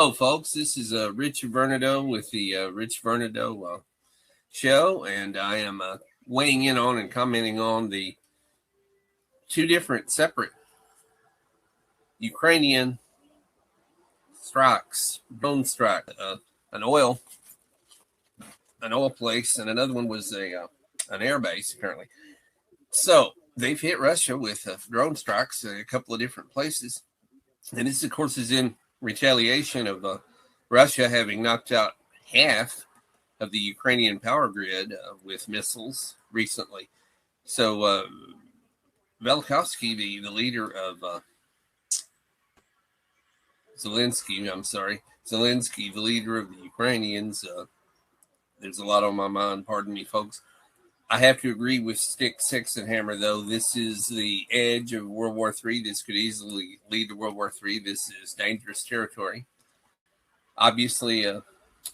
Hello, folks. This is Richard Vernadeau with the Rich Vernadeau show, and I am weighing in on and commenting on the two different separate Ukrainian strikes, drone strike, an oil place, and another one was an air base, apparently. So they've hit Russia with drone strikes in a couple of different places, and this, of course, is in retaliation of Russia having knocked out half of the Ukrainian power grid with missiles recently. So Velikovsky, the leader of Zelensky, the leader of the Ukrainians, there's a lot on my mind, pardon me, folks. I have to agree with Stick, Six, and Hammer, though. This is the edge of World War III. This could easily lead to World War III. This is dangerous territory. Obviously,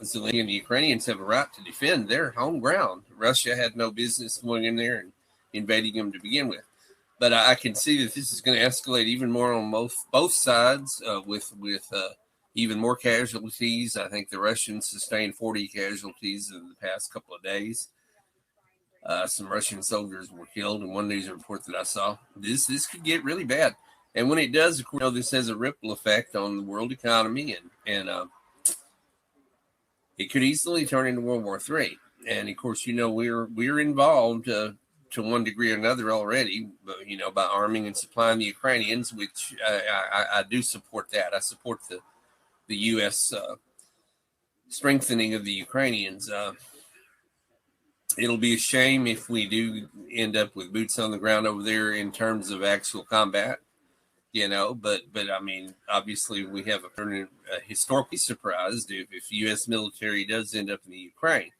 Zelensky and the Ukrainians have a right to defend their home ground. Russia had no business going in there and invading them to begin with. But I can see that this is going to escalate even more on both sides with even more casualties. I think the Russians sustained 40 casualties in the past couple of days. Some Russian soldiers were killed in one news report that I saw. This could get really bad. And when it does, of course, this has a ripple effect on the world economy, and it could easily turn into World War III. And of course, we're involved to one degree or another already, by arming and supplying the Ukrainians, which I do support that. I support the U.S. Strengthening of the Ukrainians. It'll be a shame if we do end up with boots on the ground over there in terms of actual combat, but I mean, obviously we have historically surprised if U.S. military does end up in the Ukraine.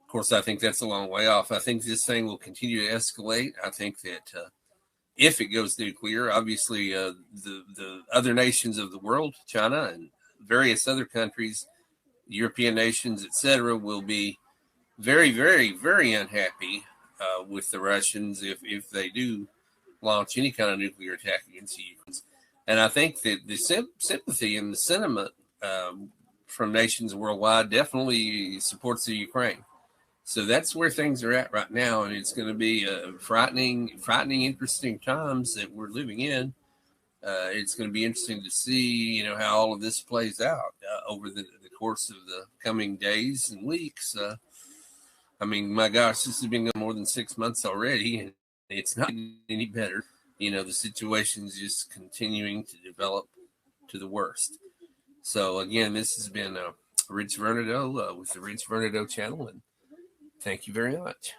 Of course, I think that's a long way off. I think this thing will continue to escalate. I think that if it goes nuclear, obviously the other nations of the world, China and various other countries, European nations, etc., will be very, very, very unhappy with the Russians if they do launch any kind of nuclear attack against the Ukraine. And I think that the sympathy and the sentiment from nations worldwide definitely supports the Ukraine. So that's where things are at right now, and it's going to be frightening, interesting times that we're living in. It's going to be interesting to see, how all of this plays out over the course of the coming days and weeks. I mean, my gosh, this has been more than 6 months already, and it's not any better. The situation's just continuing to develop to the worst. So, again, this has been Rich Vernadeau with the Rich Vernadeau channel, and thank you very much.